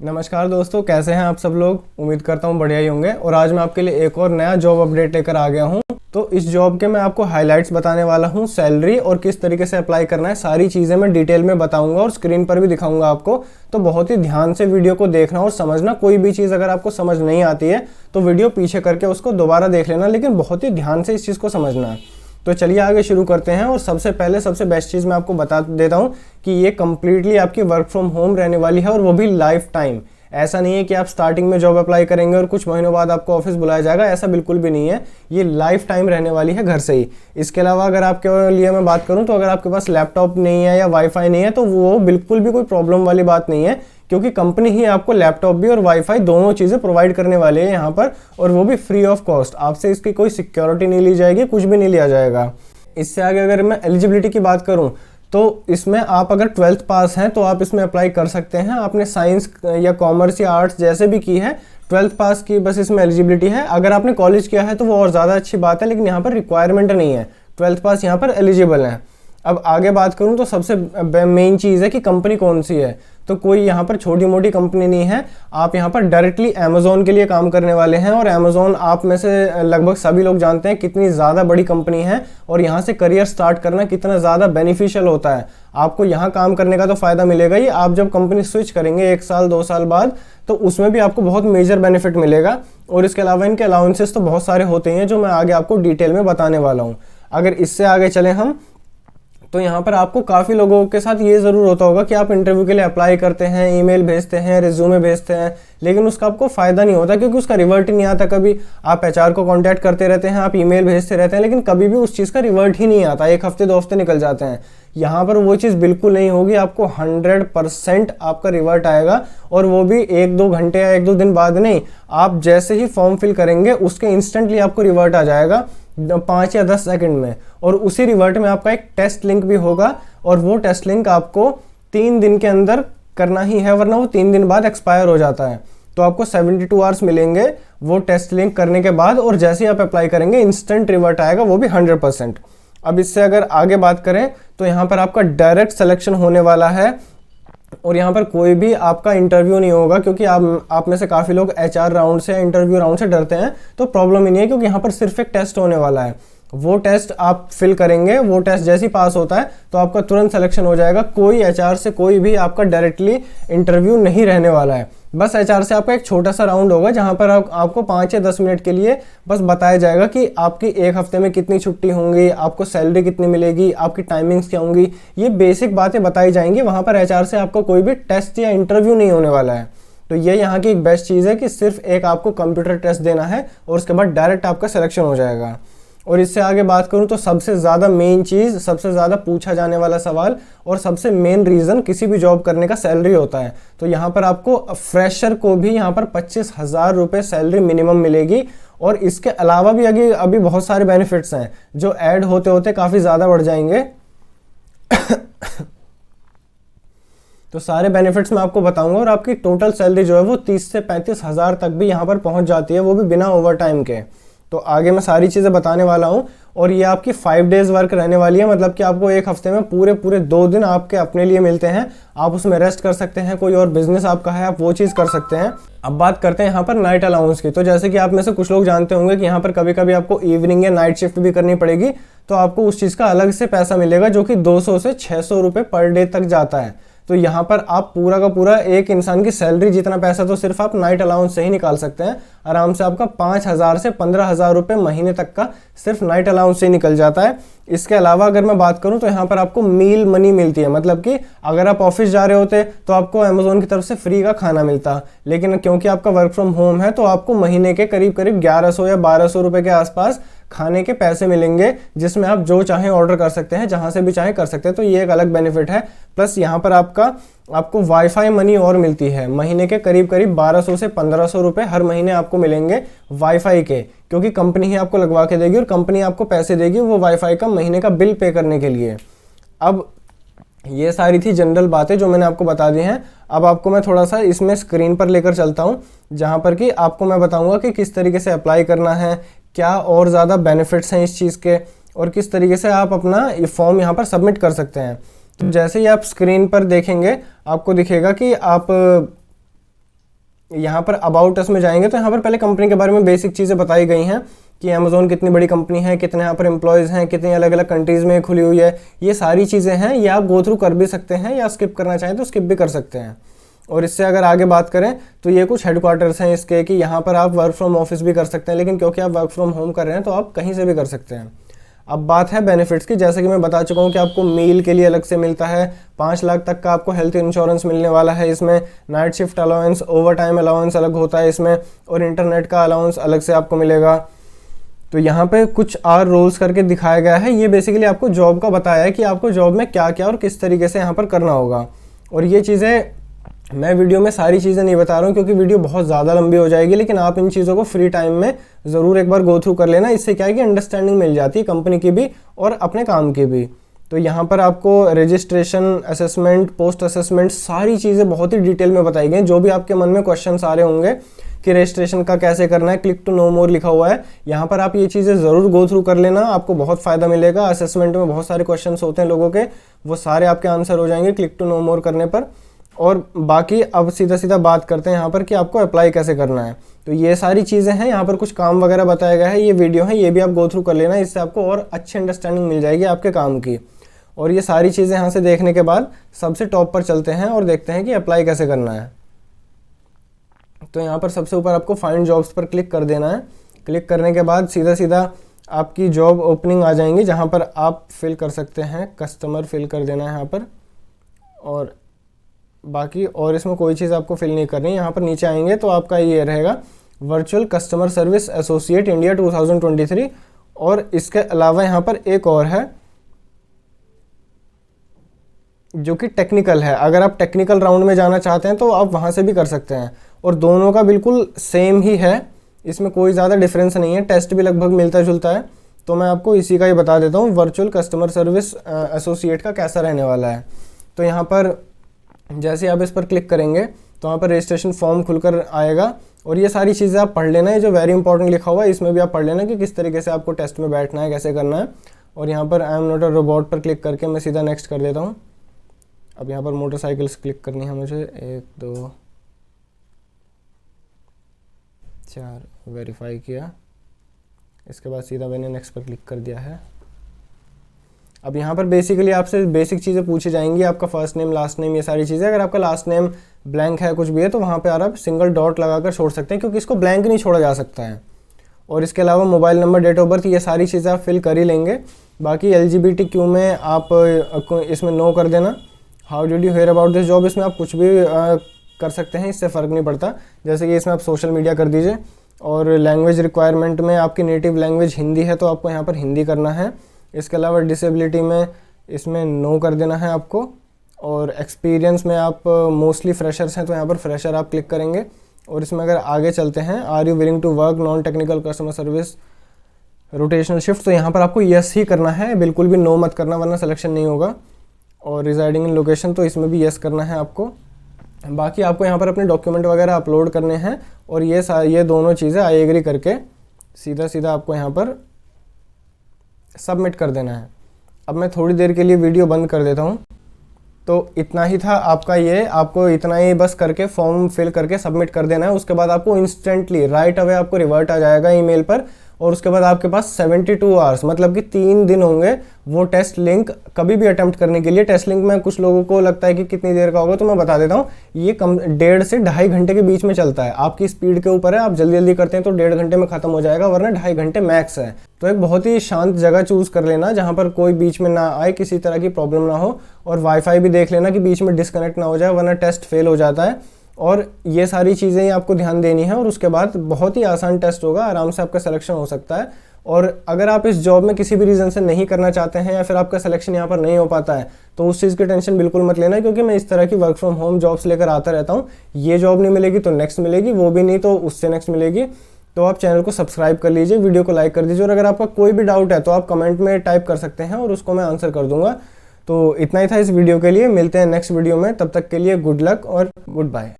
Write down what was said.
नमस्कार दोस्तों, कैसे हैं आप सब लोग। उम्मीद करता हूं बढ़िया ही होंगे। और आज मैं आपके लिए एक और नया जॉब अपडेट लेकर आ गया हूं। तो इस जॉब के मैं आपको हाइलाइट्स बताने वाला हूं, सैलरी और किस तरीके से अप्लाई करना है, सारी चीज़ें मैं डिटेल में बताऊंगा और स्क्रीन पर भी दिखाऊंगा आपको। तो बहुत ही ध्यान से वीडियो को देखना और समझना। कोई भी चीज़ अगर आपको समझ नहीं आती है तो वीडियो पीछे करके उसको दोबारा देख लेना, लेकिन बहुत ही ध्यान से इस चीज़ को समझना है। तो चलिए आगे शुरू करते हैं। और सबसे पहले सबसे बेस्ट चीज़ मैं आपको बता देता हूँ कि ये कम्प्लीटली आपकी वर्क फ्रॉम होम रहने वाली है, और वो भी लाइफ टाइम। ऐसा नहीं है कि आप स्टार्टिंग में जॉब अप्लाई करेंगे और कुछ महीनों बाद आपको ऑफिस बुलाया जाएगा, ऐसा बिल्कुल भी नहीं है। ये लाइफ टाइम रहने वाली है घर से ही। इसके अलावा अगर आपके लिए मैं बात करूं तो अगर आपके पास लैपटॉप नहीं है या वाईफाई नहीं है तो वो बिल्कुल भी कोई प्रॉब्लम वाली बात नहीं है, क्योंकि कंपनी ही आपको लैपटॉप भी और वाईफाई दोनों चीज़ें प्रोवाइड करने वाले हैं यहाँ पर, और वो भी फ्री ऑफ कॉस्ट। आपसे इसकी कोई सिक्योरिटी नहीं ली जाएगी, कुछ भी नहीं लिया जाएगा। इससे आगे अगर मैं एलिजिबिलिटी की बात करूं तो इसमें आप अगर 12th पास हैं तो आप इसमें अप्लाई कर सकते हैं। आपने साइंस या कॉमर्स या आर्ट्स जैसे भी की है, 12th पास की बस इसमें एलिजिबिलिटी है। अगर आपने कॉलेज किया है तो वो और ज़्यादा अच्छी बात है, लेकिन यहाँ पर रिक्वायरमेंट नहीं है। 12th पास यहाँ पर एलिजिबल है। अब आगे बात करूँ तो सबसे मेन चीज़ है कि कंपनी कौन सी है। तो कोई यहाँ पर छोटी मोटी कंपनी नहीं है। आप यहाँ पर डायरेक्टली अमेज़ॉन के लिए काम करने वाले हैं, और अमेज़ॉन आप में से लगभग सभी लोग जानते हैं कितनी ज़्यादा बड़ी कंपनी है, और यहाँ से करियर स्टार्ट करना कितना ज़्यादा बेनिफिशियल होता है। आपको यहाँ काम करने का तो फ़ायदा मिलेगा ही, आप जब कंपनी स्विच करेंगे 1 साल 2 साल बाद तो उसमें भी आपको बहुत मेजर बेनिफिट मिलेगा। और इसके अलावा इनके अलाउंसेस तो बहुत सारे होते हैं, जो मैं आगे आपको डिटेल में बताने वाला हूँ। अगर इससे आगे चलें हम तो यहाँ पर आपको काफ़ी लोगों के साथ ये ज़रूर होता होगा कि आप इंटरव्यू के लिए अप्लाई करते हैं, ईमेल भेजते हैं, रिज्यूमे भेजते हैं, लेकिन उसका आपको फ़ायदा नहीं होता, क्योंकि उसका रिवर्ट ही नहीं आता कभी। आप एचआर को कांटेक्ट करते रहते हैं, आप ईमेल भेजते रहते हैं, लेकिन कभी भी उस चीज़ का रिवर्ट ही नहीं आता। 1 हफ्ते 2 हफ्ते निकल जाते हैं। यहाँ पर वो चीज़ बिल्कुल नहीं होगी। आपको 100% आपका रिवर्ट आएगा, और वो भी 1-2 घंटे या 1-2 दिन बाद नहीं। आप जैसे ही फॉर्म फिल करेंगे उसके इंस्टेंटली आपको रिवर्ट आ जाएगा 5 या 10 सेकंड में। और उसी रिवर्ट में आपका एक टेस्ट लिंक भी होगा, और वो टेस्ट लिंक आपको 3 दिन के अंदर करना ही है, वरना वो 3 दिन बाद एक्सपायर हो जाता है। तो आपको 72 आवर्स मिलेंगे वो टेस्ट लिंक करने के बाद, और जैसे ही आप अप्लाई करेंगे इंस्टेंट रिवर्ट आएगा, वो भी 100%। अब इससे अगर आगे बात करें तो यहाँ पर आपका डायरेक्ट सिलेक्शन होने वाला है, और यहाँ पर कोई भी आपका इंटरव्यू नहीं होगा, क्योंकि आप में से काफ़ी लोग एचआर राउंड से, इंटरव्यू राउंड से डरते हैं। तो प्रॉब्लम ही नहीं है, क्योंकि यहाँ पर सिर्फ एक टेस्ट होने वाला है। वो टेस्ट आप फिल करेंगे, वो टेस्ट जैसे ही पास होता है तो आपका तुरंत सिलेक्शन हो जाएगा। कोई एचआर से कोई भी आपका डायरेक्टली इंटरव्यू नहीं रहने वाला है। बस एचआर से आपका एक छोटा सा राउंड होगा, जहाँ पर आपको 5 या 10 मिनट के लिए बस बताया जाएगा कि आपकी 1 हफ्ते में कितनी छुट्टी होंगी, आपको सैलरी कितनी मिलेगी, आपकी टाइमिंग्स क्या होंगी। ये बेसिक बातें बताई जाएंगी। वहाँ पर एचआर से आपका कोई भी टेस्ट या इंटरव्यू नहीं होने वाला है। तो ये यहाँ की एक बेस्ट चीज़ है कि सिर्फ एक आपको कंप्यूटर टेस्ट देना है, और उसके बाद डायरेक्ट आपका सिलेक्शन हो जाएगा। और इससे आगे बात करूं तो सबसे ज़्यादा मेन चीज़, सबसे ज़्यादा पूछा जाने वाला सवाल और सबसे मेन रीज़न किसी भी जॉब करने का सैलरी होता है। तो यहाँ पर आपको फ्रेशर को भी यहाँ पर 25,000 रुपये सैलरी मिनिमम मिलेगी। और इसके अलावा भी अभी बहुत सारे बेनिफिट्स हैं जो ऐड होते होते काफ़ी ज़्यादा बढ़ जाएंगे। तो सारे बेनिफिट्स मैं आपको बताऊंगा, और आपकी टोटल सैलरी जो है वो 30 से 35,000 तक भी यहाँ पर पहुँच जाती है, वो भी बिना ओवर टाइम के। तो आगे मैं सारी चीज़ें बताने वाला हूँ। और ये आपकी 5 डेज़ वर्क रहने वाली है, मतलब कि आपको 1 हफ्ते में पूरे 2 दिन आपके अपने लिए मिलते हैं। आप उसमें रेस्ट कर सकते हैं, कोई और बिजनेस आपका है आप वो चीज़ कर सकते हैं। अब बात करते हैं यहाँ पर नाइट अलाउंस की। तो जैसे कि आप में से कुछ लोग जानते होंगे कि यहाँ पर कभी कभी आपको इवनिंग या नाइट शिफ्ट भी करनी पड़ेगी, तो आपको उस चीज़ का अलग से पैसा मिलेगा, जो कि 200 से 600 रुपये पर डे तक जाता है। तो यहाँ पर आप पूरा का पूरा एक इंसान की सैलरी जितना पैसा तो सिर्फ आप नाइट अलाउंस से ही निकाल सकते हैं। आराम से आपका 5,000 से 15,000 रुपये महीने तक का सिर्फ नाइट अलाउंस से ही निकल जाता है। इसके अलावा अगर मैं बात करूं तो यहाँ पर आपको मील मनी मिलती है, मतलब कि अगर आप ऑफिस जा रहे होते तो आपको अमेज़ॉन की तरफ से फ्री का खाना मिलता, लेकिन क्योंकि आपका वर्क फ्रॉम होम है तो आपको महीने के करीब 1100 या 1200 रुपये के आसपास खाने के पैसे मिलेंगे, जिसमें आप जो चाहें ऑर्डर कर सकते हैं, जहां से भी चाहें कर सकते हैं। तो ये एक अलग बेनिफिट है। प्लस यहाँ पर आपको वाईफाई मनी और मिलती है, महीने के करीब 1200 से 1500 रुपये हर महीने आपको मिलेंगे वाईफाई के, क्योंकि कंपनी ही आपको लगवा के देगी और कंपनी आपको पैसे देगी वो वाईफाई का महीने का बिल पे करने के लिए। अब ये सारी थी जनरल बातें जो मैंने आपको बता दी हैं। अब आपको मैं थोड़ा सा इसमें स्क्रीन पर लेकर चलता हूँ, जहाँ पर कि आपको मैं बताऊँगा कि किस तरीके से अप्लाई करना है, क्या और ज़्यादा बेनिफिट्स हैं इस चीज़ के, और किस तरीके से आप अपना ये फॉर्म यहाँ पर सबमिट कर सकते हैं। तो जैसे ही आप स्क्रीन पर देखेंगे आपको दिखेगा कि आप यहाँ पर अबाउट अस में जाएंगे तो यहाँ पर पहले कंपनी के बारे में बेसिक चीज़ें बताई गई हैं कि अमेज़ॉन कितनी बड़ी कंपनी है, कितने यहाँ पर एम्प्लॉयज़ हैं, कितनी अलग अलग कंट्रीज़ में खुली हुई है, ये सारी चीज़ें हैं। ये आप गो थ्रू कर भी सकते हैं या स्किप करना चाहें तो स्किप भी कर सकते हैं। और इससे अगर आगे बात करें तो ये कुछ हेडक्वार्टर्स हैं इसके कि यहाँ पर आप वर्क फ्रॉम ऑफिस भी कर सकते हैं, लेकिन क्योंकि आप वर्क फ्रॉम होम कर रहे हैं तो आप कहीं से भी कर सकते हैं। अब बात है बेनिफिट्स की। जैसे कि मैं बता चुका हूँ कि आपको मील के लिए अलग से मिलता है, 5 लाख तक का आपको हेल्थ इंश्योरेंस मिलने वाला है इसमें, night shift allowance, over time allowance अलग होता है इसमें, और इंटरनेट का अलाउंस अलग से आपको मिलेगा। तो यहाँ पे कुछ और रोल्स करके दिखाया गया है। ये बेसिकली आपको जॉब का बताया है कि आपको जॉब में क्या क्या और किस तरीके से यहाँ पर करना होगा। और ये चीज़ें मैं वीडियो में सारी चीज़ें नहीं बता रहा हूँ क्योंकि वीडियो बहुत ज़्यादा लंबी हो जाएगी, लेकिन आप इन चीज़ों को फ्री टाइम में ज़रूर एक बार गो थ्रू कर लेना। इससे क्या है कि अंडरस्टैंडिंग मिल जाती है कंपनी की भी और अपने काम की भी। तो यहाँ पर आपको रजिस्ट्रेशन, असेसमेंट, पोस्ट असेसमेंट सारी चीज़ें बहुत ही डिटेल में बताई गई। जो भी आपके मन में क्वेश्चन आ रहे होंगे कि रजिस्ट्रेशन का कैसे करना है, क्लिक टू नो मोर लिखा हुआ है, यहाँ पर आप ये चीज़ें ज़रूर गो थ्रू कर लेना, आपको बहुत फ़ायदा मिलेगा। असेसमेंट में बहुत सारे क्वेश्चन होते हैं लोगों के, वो सारे आपके आंसर हो जाएंगे क्लिक टू नो मोर करने पर। और बाकी अब सीधा सीधा बात करते हैं यहाँ पर कि आपको अप्लाई कैसे करना है। तो ये सारी चीज़ें हैं, यहाँ पर कुछ काम वगैरह बताया गया है, ये वीडियो है, ये भी आप गो थ्रू कर लेना, इससे आपको और अच्छी अंडरस्टैंडिंग मिल जाएगी आपके काम की। और ये सारी चीज़ें यहाँ से देखने के बाद सबसे टॉप पर चलते हैं और देखते हैं कि अप्लाई कैसे करना है। तो यहाँ पर सबसे ऊपर आपको फाइंड जॉब्स पर क्लिक कर देना है। क्लिक करने के बाद सीधा सीधा आपकी जॉब ओपनिंग आ जाएंगी जहाँ पर आप फिल कर सकते हैं, कस्टमर फिल कर देना है यहाँ पर, और बाकी और इसमें कोई चीज़ आपको फिल नहीं करनी। यहाँ पर नीचे आएंगे तो आपका ये रहेगा virtual customer service associate India 2023। और इसके अलावा यहाँ पर एक और है जो कि टेक्निकल है। अगर आप टेक्निकल राउंड में जाना चाहते हैं तो आप वहाँ से भी कर सकते हैं, और दोनों का बिल्कुल सेम ही है, इसमें कोई ज़्यादा डिफरेंस नहीं है, टेस्ट भी लगभग मिलता जुलता है। तो मैं आपको इसी का ही बता देता हूँ वर्चुअल कस्टमर सर्विस एसोसिएट का कैसा रहने वाला है। तो यहाँ पर जैसे आप इस पर क्लिक करेंगे तो यहाँ पर रजिस्ट्रेशन फॉर्म खुलकर आएगा, और ये सारी चीज़ें आप पढ़ लेना है। जो वेरी इंपॉर्टेंट लिखा हुआ है इसमें भी आप पढ़ लेना कि किस तरीके से आपको टेस्ट में बैठना है, कैसे करना है। और यहाँ पर I am not a robot पर क्लिक करके मैं सीधा नेक्स्ट कर देता हूँ। अब यहाँ पर मोटरसाइकिल्स क्लिक करनी है मुझे, 1 2 4 वेरीफाई किया, इसके बाद सीधा मैंने नेक्स्ट पर क्लिक कर दिया है। अब यहाँ पर बेसिकली आपसे बेसिक चीज़ें पूछी जाएंगी, आपका फर्स्ट नेम, लास्ट नेम, ये सारी चीज़ें। अगर आपका लास्ट नेम ब्लैंक है, कुछ भी है, तो वहाँ पे आप सिंगल डॉट लगाकर छोड़ सकते हैं क्योंकि इसको ब्लैंक नहीं छोड़ा जा सकता है। और इसके अलावा mobile number, date of birth, ये सारी चीज़ें आप फिल कर ही लेंगे। बाकी LGBTQ में आप इसमें नो कर देना। How did you hear about this job, इसमें आप कुछ भी कर सकते हैं, इससे फ़र्क नहीं पड़ता। जैसे कि इसमें आप सोशल मीडिया कर दीजिए। और लैंग्वेज रिक्वायरमेंट में आपकी नेटिव लैंग्वेज हिंदी है तो आपको यहाँ पर हिंदी करना है। इसके अलावा डिसेबिलिटी में इसमें नो कर देना है आपको। और एक्सपीरियंस में आप मोस्टली फ्रेशर्स हैं तो यहाँ पर फ्रेशर आप क्लिक करेंगे। और इसमें अगर आगे चलते हैं, are you willing to work non technical customer service rotational shift, तो यहाँ पर आपको यस ही करना है, बिल्कुल भी नो मत करना वरना सिलेक्शन नहीं होगा। और रिजाइडिंग इन लोकेशन, तो इसमें भी यस करना है आपको। बाकी आपको यहाँ पर अपने डॉक्यूमेंट वगैरह अपलोड करने हैं, और ये दोनों चीज़ें आई एग्री करके सीधा सीधा आपको यहाँ पर सबमिट कर देना है। अब मैं थोड़ी देर के लिए वीडियो बंद कर देता हूँ। तो इतना ही था आपका, ये आपको इतना ही बस करके फॉर्म फिल करके सबमिट कर देना है। उसके बाद आपको इंस्टेंटली राइट अवे आपको रिवर्ट आ जाएगा ईमेल पर, और उसके बाद आपके पास 72 आवर्स मतलब कि 3 दिन होंगे वो टेस्ट लिंक कभी भी अटेम्प्ट करने के लिए। टेस्ट लिंक में कुछ लोगों को लगता है कि कितनी देर का होगा, तो मैं बता देता हूँ, ये 1.5 से 2.5 घंटे के बीच में चलता है। आपकी स्पीड के ऊपर है, आप जल्दी जल्दी करते हैं तो 1.5 घंटे में खत्म हो जाएगा, वरना 2.5 घंटे मैक्स है। तो एक बहुत ही शांत जगह चूज कर लेना जहाँ पर कोई बीच में ना आए, किसी तरह की प्रॉब्लम ना हो। और वाईफाई भी देख लेना कि बीच में डिस्कनेक्ट ना हो जाए, वरना टेस्ट फेल हो जाता है। और ये सारी चीज़ें आपको ध्यान देनी है, और उसके बाद बहुत ही आसान टेस्ट होगा, आराम से आपका सिलेक्शन हो सकता है। और अगर आप इस जॉब में किसी भी रीज़न से नहीं करना चाहते हैं या फिर आपका सिलेक्शन यहाँ पर नहीं हो पाता है, तो उस चीज़ की टेंशन बिल्कुल मत लेना, क्योंकि मैं इस तरह की वर्क फ्रॉम होम जॉब्स लेकर आता रहता हूँ। ये जॉब नहीं मिलेगी तो नेक्स्ट मिलेगी, वो भी नहीं तो उससे नेक्स्ट मिलेगी। तो आप चैनल को सब्सक्राइब कर लीजिए, वीडियो को लाइक कर दीजिए, और अगर आपका कोई भी डाउट है तो आप कमेंट में टाइप कर सकते हैं और उसको मैं आंसर कर दूंगा। तो इतना ही था इस वीडियो के लिए, मिलते हैं नेक्स्ट वीडियो में, तब तक के लिए गुड लक और गुड बाय।